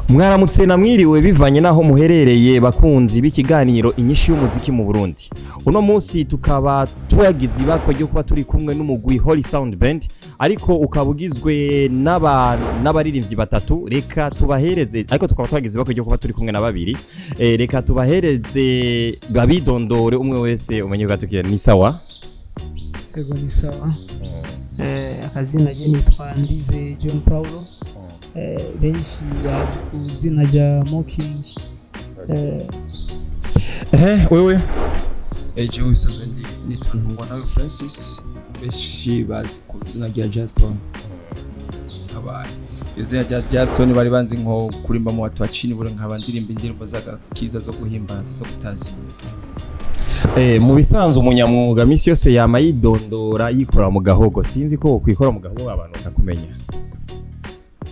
Mwaramutse na mwiriwe bivanye naho muherereye bakunzi b'ikiganiro inyishu y'umuziki mu Burundi. Uno munsi tukaba tuwagize ibako ryo kuba turi kumwe n'umugwi Holy Sound Band, ariko ukabugizwe n'abaririmbyi batatu. Reka tubahereze, ariko tukaba twagize ibako ryo kuba turi kumwe na babiri. Reka tubahereze babidondore umwe wese umenye ugatukira ni sawa. Ego ni sawa. Akazina je nitwa Ndize John Paulo. Benshi bazi ku izina rya Mocking. Wewe eje wisanzwe nitwa Ntungwana Francis, benshi bazi ku izina rya Justin. Abari izina rya Justin bari banzi nko kurimba mu watu wacini bure nk'abandirimba indirimbo z'agakiza zo guhimbaza zo kutazira. Mu bisanzwe umunyamwuga misi yose yama yidondora yikora mu gahogo, sinzi ko kwikora mu gahogo abantu batakumenya.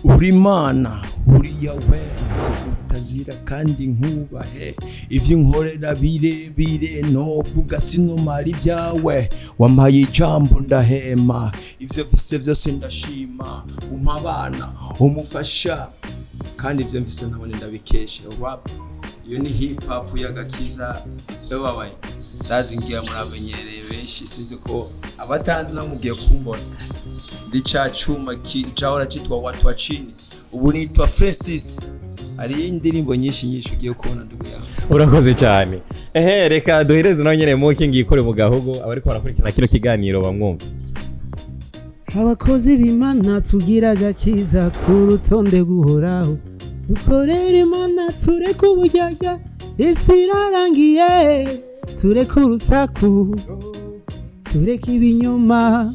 Uri Mana uri Yawe zo kutazira kandi nkubahe, ivyo nkorera birebire no vuga sinomara ibyawe, wampaye ijambo ndahema, ivyo vise vyose ndashima, umpa abana umufasha kandi ivyo mvise ntabone ndabikeshe. Rap iyo ni hip hop y'agakiza babaye ndazi ngiye muramenyereye benshi, sinzi ko abatanzi namugiye kumbona ndi cacuma kijahora citwa watu wacini, ubu nitwa Francis. Ari indirimbo nyinshi ugiye kubona ndugu yawe. Urakoze cyane. Reka duhereze nawe nyene Mocking ikore mu gahogo abariko barakurikirana kino kiganiro bamwumva. Abakozi b'Imana tugira agakiza ku rutonde guhoraho, dukorera Imana tureka uburyarya, isi irarangiye tureka urusaku, tureka ibinyoma,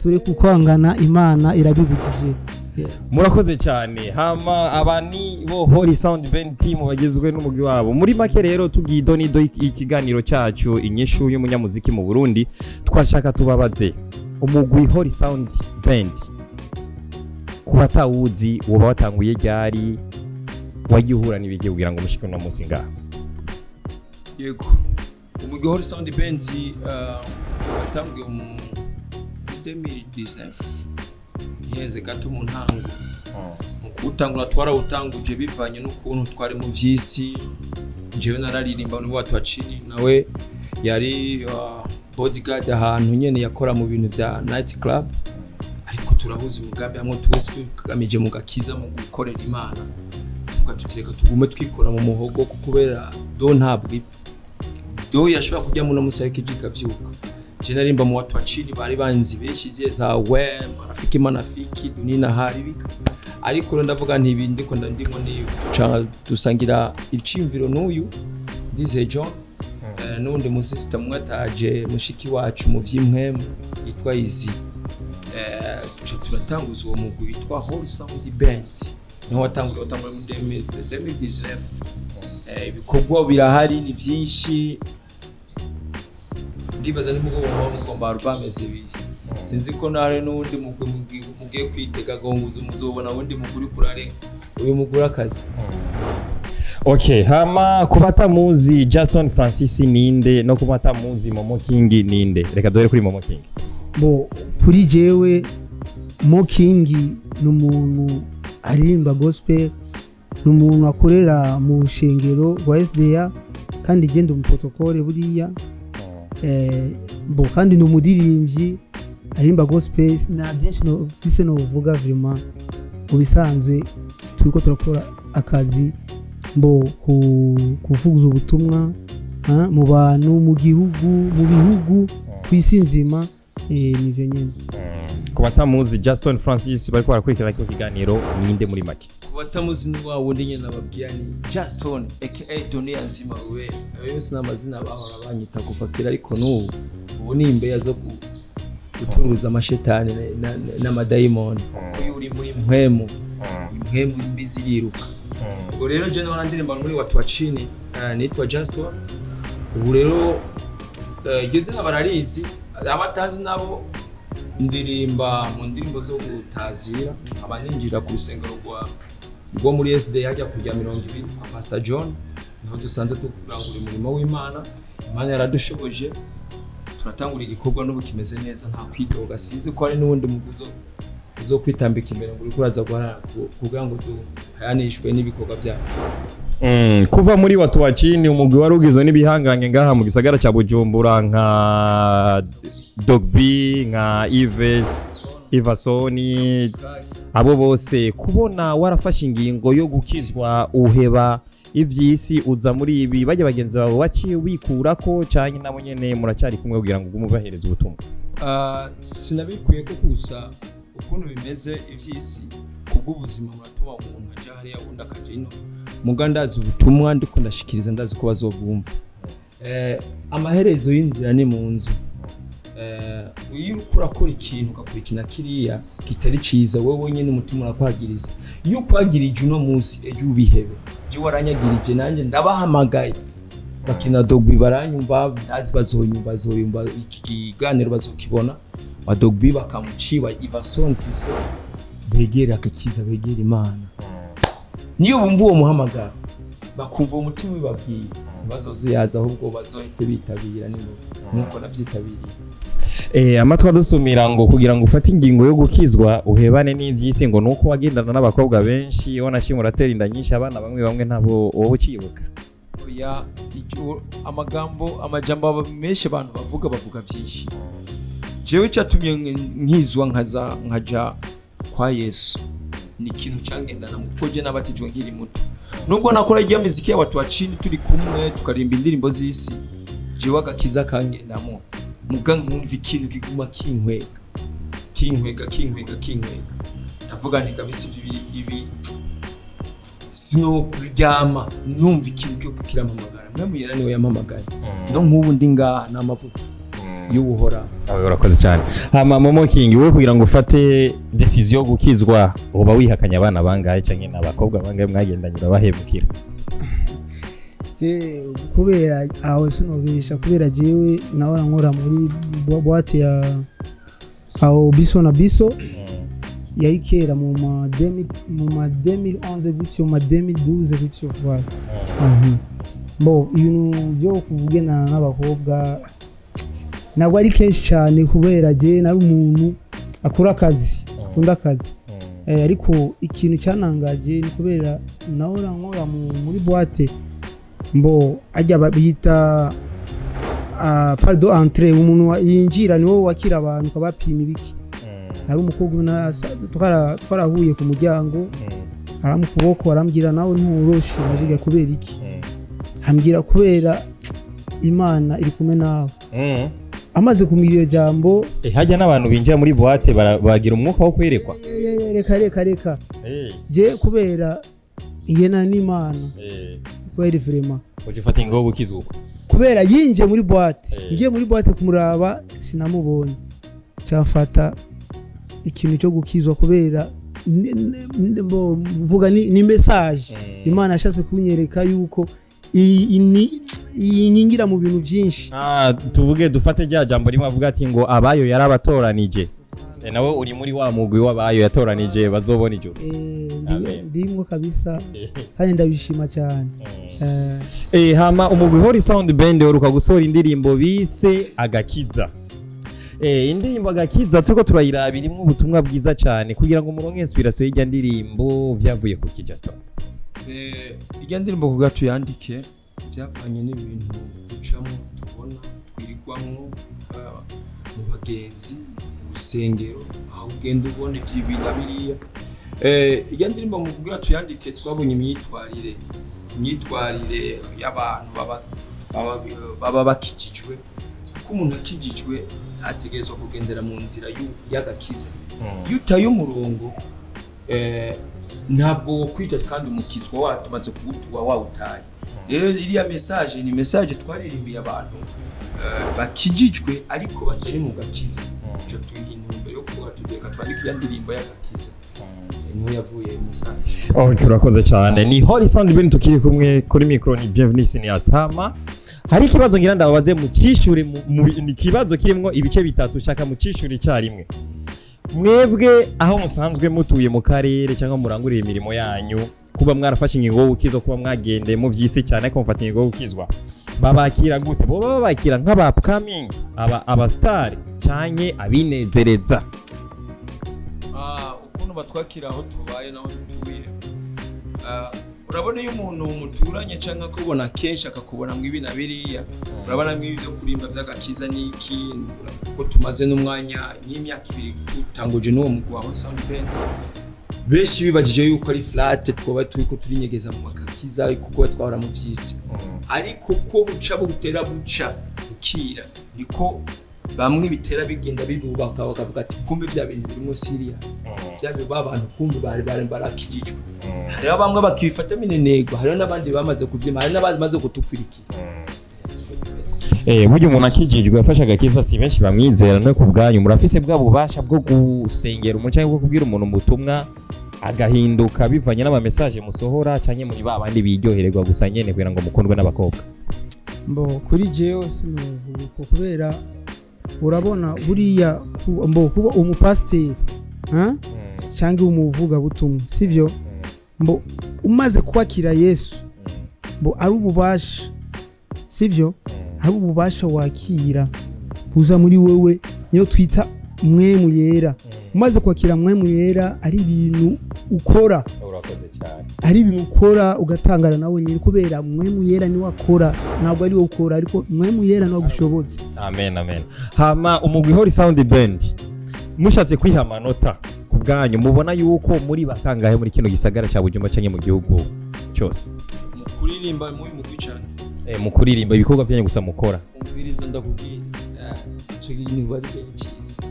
tureka ukwangana, Imana irabibujije. Murakoze cyane. Hama abani bo Holy Sound Band team bagizwe n'umugwi wabo. Muri make rero tugido nido ikiganiro cyacu inyishu y'umunyamuziki mu Burundi, twashaka tubabaze umugwi Holy Sound Band kubatawuzi woba watanguye ryari, wagihura n'ibiki kugira ngo mushike no munsi ngaha? Yego, umugwi Holy Sound Band watanguye mu 2019 yenze gato mu ntango. Mu kutangura twarawutanguje bivanye n'ukuntu twari mu vyisi. Jewe nararirimba ni watu wacini, nawe yari bodyguard ahantu nyene yakora mu bintu vya night club, ariko turahuza umugambi hamwe twese tugamije mu gakiza mu gukorera Imana. Tuvuga tutireka tugume twikora mu muhogo kubera do ntabwo do yashobora kujya mu namusarike jikavyuka. Je narimba mu watu wacini bari banzi benshi za we marafiki manafiki dunina haribika, ariko ndavuga nti ibindi ko ndimo ni dusangira icimviro n'uyu Ndize John n'undi mu sister mwataje mushiki wacu mu vyimwemu yitwa Izi. Turatanguza uwo mugwi witwa Holy Sound Band, no watangura mu 2019. Ibikorwa birahari ni byinshi, ndibaza ni mugo mugomba albumeze biri. Sinzi ko nare n'undi mugiye kwitega gonguza muzobona wundi muguri kurare uyu mugura akazi. Okay, hama kubatamuzi Justin Francis ninde no kubatamuzi Mocking ninde? Reka duhere kuri Mocking. Kuri jewe Mocking n'umuntu aririmba gospel, n'umuntu akorera mu shengero rwa SDA kandi genda mu protocole buriya. Kandi n'umudirimbyi aririmba gospel, na byinshi no fise no vuga vraiment ubisanzwe turiko turakora akazi kuvuguza ubutumwa mu bantu, mu gihugu, mu bihugu kwisinzima. Nivyo nyene. Kubatamuzi Justin Francis bariko barakurikirana kino kiganiro ninde muri make? Kubatamuzi ni wa wundi nyene nababwira ni Justin aka Dunia nzima we. Yose n'amazina bahora banyita kufatira, ariko n'ubu ni imbeya zo guturuza amashetani n'amadayimoni, kuko uri muri impwemu imbizi iriruka. Ubwo rero je narandirimba muri watu wacini nitwa Justin. Ubu rero igeze n'abararizi abatazi nabo ndirimba mu ndirimbo zo gutazira, abaninjira ku rusengero rwo muri SD hajya kujya 20 kwa Pastor John, niho dusanze tukurangura umurimo w'Imana. Imana yaradushoboje turatangura igikorwa n'ubu kimeze neza, nta kwidoga. Sinzi ko ari n'ubundi muguzo zo kwitambika imbere ngo uriko uraza kugira ngo duhayanishwe n'ibikorwa byacu. Kuva muri watu wa chini umugwi wari ugizwe n'ibihanganye ngaha mu gisagara cya Bujumbura nka Dogby nka Ivasoni abo bose kubona warafashe ingingo yo gukizwa uheba ivyisi uza muri ibi bajye bagenzi bawe baciye wikurako canke nabo nyene muracyari kumwe kugira ngo umubahereze ubutumwa. Sinabikuye ko kusa ukuntu bimeze ivyisi kubw'ubuzima muratuma umuntu aje hariya wundi akajino mugandaza ubutumwa ndiko ndashikiriza ndazi ko bazobumva. Amaherezo y'inzira ni mu nzu. Iyo urakora ikintu ugakurikina kiriya kitari ciza wowe nyene umutima urakwagiriza. Iyo kwagirije uno munsi ejo ubihebe. Je waranyagirije nanje ndabahamagaye. Bakina Dogby baranyumva azi bazoyumva iki kiganiro bazokibona. Wa Dogby bakamuciba Ivasoni sise begera akakiza begera Imana. Niyo bumva uwo muhamagara bakumva umutima wibabwiye bazozuyaza ahubwo bazohite bitabira nuko navyitabiriye. Amatwa dusumira ngo kugira ngo ufate ingingo yo gukizwa uhebane n'ivyisi ngo nuko wagendana n'abakobwa benshi wonashimwe uratera inda nyinshi abana bamwe ntabo wowe ukibuka. Ya amajambo menshi abantu bavuga byinshi. Jewe cyatumye nkizwa nkaja kwa Yesu. Ni ikintu cyangendana muko je nabatijwe nkiri muto. Nubwo nakora igihe muziki ya watu wa chini turi kumwe tukarimba indirimbo z'isi. Jewe agakiza kangendamo. Muga nkumva ikintu kiguma kinkwega. Ndavuga ni kabisa ibi sino kuryama numva ikintu cyo kiramamagara. Mwamuyera niwe yamamagaye. Ndo nkubu ndi ngaha n'amavuta. Yuhora. Urakoze cyane. Hama Momo King we kugira ngo ufate decision yo gukizwa uba wihakanya abana bangaye canke n'abakobwa bangaye mwagendanye urabahemukira. Kubera aho sinobisha kubera jewe nahora nkora muri boîte ya aho Biso na Biso yayikera mu ma 2011 gutyo mu 2012 gutyo vuba. Bo ibintu byo kuvugana n'abakobwa ntabwo ari kenshi cyane kubera je nari umuntu akora akazi akunda akazi. Ariko ikintu cyanangaje ni kubera nahora nkora muri boîte mbo ajya babita pardon entrée umuntu yinjira niwo wakira abantu kabapima ibiki. Hari umukobwa twarahuye ku muryango aramukuboko arambwira nawe nturoshe navuga kubera iki. Ambwira kubera Imana iri kumwe nawe. Amaze kumiriyo jambo hajya n'abantu binjira muri boîte bagira umwuka wo kwerekwa. Reka je kubera yena n'Imana kweri vraiment ufata ingo gukizwa kubera yinje muri boîte ngiye muri boîte kumuraba sinamubonye cyafata ikintu cyo gukizwa kubera mvuga ni message Imana yashatse kunyereka yuko inyingira mu bintu byinshi. Tuvuge dufate rya jambo rimwe avuga ati ngo abayo yarabatoranije nawe uri muri wa mugwi w'abayo yatoranije bazobona ijuru. Ndimwe kabisa kandi ndabishima cyane. Hama umugwi Holy Sound Band uruka gusohora indirimbo bise Agakiza. Indirimbo Agakiza turiko turayirabira imwe ubutumwa bwiza cyane kugira ngo muronke inspiration y'ijya ndirimbo byavuye ku Kijaston. Ijya ndirimbo kuga tuyandike byavanye n'ibintu ducamo tubona twirigwamo mu bagenzi mu rusengero aho ugenda ubona ivy'ibintu biriya. Ijya ndirimbo mu kuga tuyandike twabonye imyitwarire y'abantu baba bakijijwe kuko umuntu akijijwe ategezwa kugendera mu nzira y'agakiza. Yutaye umurongo ntabwo kwita kandi umukizwa watumaze kugutuwa wawutaye. Rero iriya message ni message twaririmbiye abantu bakijijwe ariko batari mu gakiza. Cyo tuyihinduye yo kuba tugeka twandika indirimbo y'agakiza. Niho yavuye message. Turakoze cyane. Ni Holy Sound Band tukiri kumwe kuri micro ni Bienvenue Siniatama. Hari ikibazo ngira ndababaze mu cyishure ni kibazo kirimo ibice bitatu shaka mu cyishure cyarimwe. Mwebwe aho musanzwe mutuye mu karere cyangwa murangurira imirimo yanyu kuba mwarafashe ingingo yo gukizwa kuba mwagendeye mu byisi cyane ko mfata ingingo yo gukizwa babakira gute bo babakira nk'aba upcoming aba star cyane abinezereza. ukuntu batwakira aho tubaye naho dutuye, urabona iyo umuntu muturanye cyangwa akubona kenshi akakubona mu ibi na biriya, urabona nk'ibi byo kurimba by'agakiza n'iki ko tumaze n'umwanya nk'imyaka 2 tutanguje n'uwo mugwi wa Sound Band, benshi bibajije yuko ari flat twoba turiko turinyegeza mu makakiza kuko twahora mu vyisi, ariko ko buca butera buca bukira niko bamwe bitera bigenda bibubaka bakavuga ati kumbe vya bintu birimo serious, byabe babantu kumbe bari barakijijwe. Hari bamwe bakifata minenego, hari n'abandi bamaze kuvyima, hari n'abandi bamaze kutukwirikiza. Burya umuntu akijijwe afasha agakiza si benshi bamwizera, no kubwanyu murafise bwa bubasha bwo gusengera umuntu cyangwa bwo kubwira umuntu ubutumwa agahinduka bivanye n'ama message musohora cyane muri babandi biryohererwa gusa nyene kugira ngo mukundwe n'abakobwa. Kuri jewe sinuvuga kubera urabona buriya kuba umupasiteri cyangwa umuvuga butumwa sivyo, umaze kwakira Yesu ari ububasha sivyo, ari ububasha wakira uza muri wewe, niyo twita mwemu yera. Umaze kwakira mwemu yera ari ibintu ukora, urakoze cyane, ari ibintu ukora ugatangara nawe nyine kubera mwemu yera ni wakora, ntabwo ari wowe ukora, ariko mwemu yera no gushoboza. Amen amen. Hama umugwi Holy Sound Band mushatse kwiha amanota kubwanyu, mubona yuko muri bakangahe muri kino gisagara cya Bujumbura cyanye mu gihugu cyose mu kuririmba mu mugwi cyane? Mu kuririmba ibikorwa byanyu gusa mukora. Umviriza ndakubwira cyo kintu bari cyiza,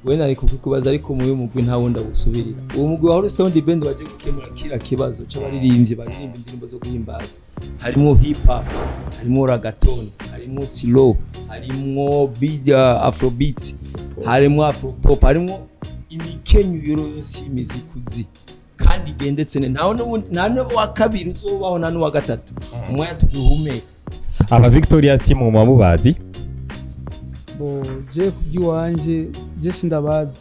we nari kukubaza ariko mu mugwi nta wundi gusubirira. Uwo mugwi wa Holy Sound Band waje gukemura kira kibazo cy'abaririmbyi baririmba indirimbo zo guhimbaza, harimo hip hop, harimo reggaeton, harimo slow, harimo afrobeat, harimo afropop, harimo imikenyu yose imizikuzi kandi igendetse nta n'uwo wa kabiri uzobaho nta n'uwa gatatu, umwanya tugihumeka. Aba Victoria's team mu mabubazi je kubyuwanje je sindabazi.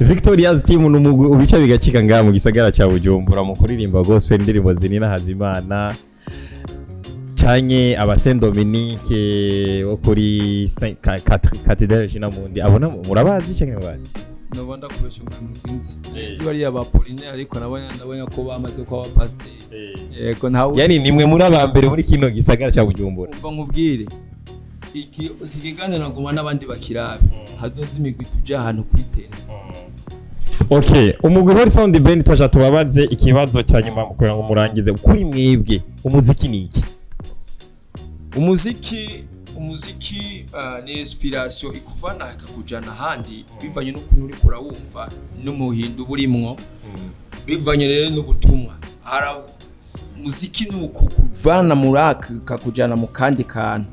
Victoria's team n'umugwi ubica bigacika ngaha mu gisagara cya Bujumbura mu kuririmba gospel indirimbo zinina hazimana cyanye aba Saint Dominique wo kuri Cathedral Shinamundi, abona murabazi cyangwa murabazi? Nobanda kubesha ngano kwinzi bari aba Pauline, ariko ndabona ko bamaze kwa pasteur. Yego ntawe, yani nimwe muri abambere muri kino gisagara cya Bujumbura. Umva nkubwire iki kiganiro naguma n'abandi bakirabe, hazoza imigwi tuja ahantu kuri tele. Okay, umugwi Holy Sound Band twaje tubabaze ikibazo cya nyuma kugira ngo murangize kuri mwebwe umuziki niki? Umuziki ni inspiration ikuvana ikakujana handi bivanye n'ukuntu uri kurawumva n'umuhindu burimwo, bivanye rero n'ubutumwa. Muziki ni ukuvana muraka kakujana mu kandi kantu,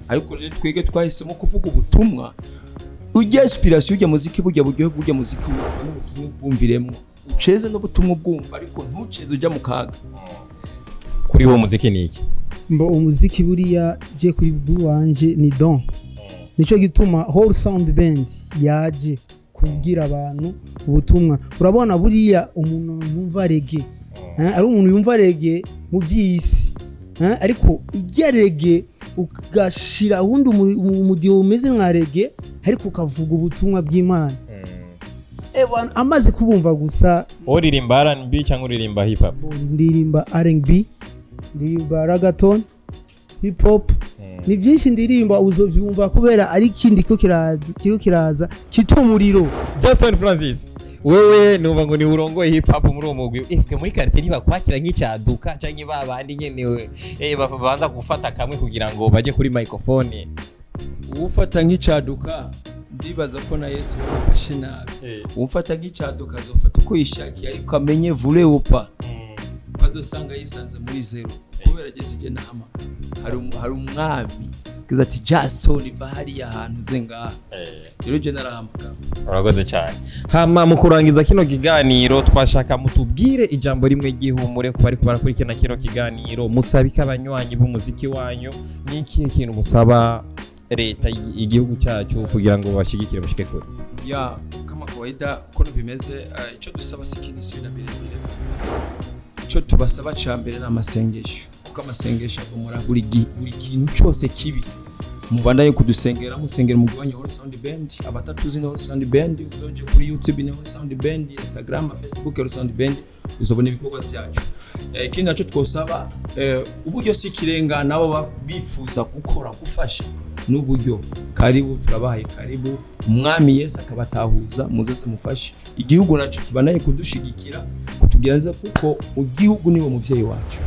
ariko rero twege twahisemo kuvuga ubutumwa. Ujya inspiration ujya muziki burya muziki wumva n'ubutumwa bwumviremo, uceze n'ubutumwa bwumva, ariko ntuceze ujya mu kaga. Kuri wo muziki niki? Umuziki buriya je kuri wanje ni don, nico gituma Holy Sound Band yaje kubwira abantu ubutumwa. Urabona buriya umuntu yumva reggae, ari umuntu yumva reggae mu byisi, ariko ijya reggae ugashira undi umudiho umeze nka reggae, ariko ukavuga ubutumwa bw'Imana. Amaze kubumva gusa. Uririmba R&B cyangwa uririmba hip hop? Ndirimba R&B, ndirimba reggaeton, hip hop, ni byinshi ndirimba uzovyumva kubera ari kindi kiko kiraza kitumuriro. Justin Francis, wewe numva ngo ni urongoye hip hop muri uwo mugwi, eske muri quartier nibakwakira nk'icyaduka cyangwa babandi nyene babanza gufata kamwe kugira ngo baje kuri microphone? Ufata nk'icyaduka ndibaza ko na Yesu yafashe nabi. Ufata nk'icyaduka azofata uko yishakiye, ariko amenye vule upa bazosanga yisanze muri zero, kubera ageze je nahama hari umwami kiza ati Justin iva hari ahantu zenga. Rero je narahamaka. Urakoze cyane. Hama mu kurangiza kino kiganiro twashaka mutubwire ijambo rimwe gihumure ku bari barakurikirana kino kiganiro, musabika abanywanyi b'umuziki wanyu, niki kintu musaba leta igihugu cyacu kugira ngo bashigikire mushike kure? Ya kama kawaida kono bimeze, ico dusaba sikini sibina birebire. Ico tubasaba cyambere na amasengesho, kuko amasengesho agomora buri kintu cyose kibi mubandanye kudusengera musengera umugabanya Holy Sound Band abatatuzi ni Holy Sound Band uzoje kuri YouTube ni Holy Sound Band Instagram Facebook Holy Sound Band uzobona ibikorwa byacu ikindi naco twosaba uburyo sikirenga nabo bifuza gukora gufasha n'uburyo karibu turabahaye karibu umwami Yesu akabatahuza muzese mufashe igihugu naco kibanaye kudushigikira kutugenza kuko igihugu niwo muvyeyi wacu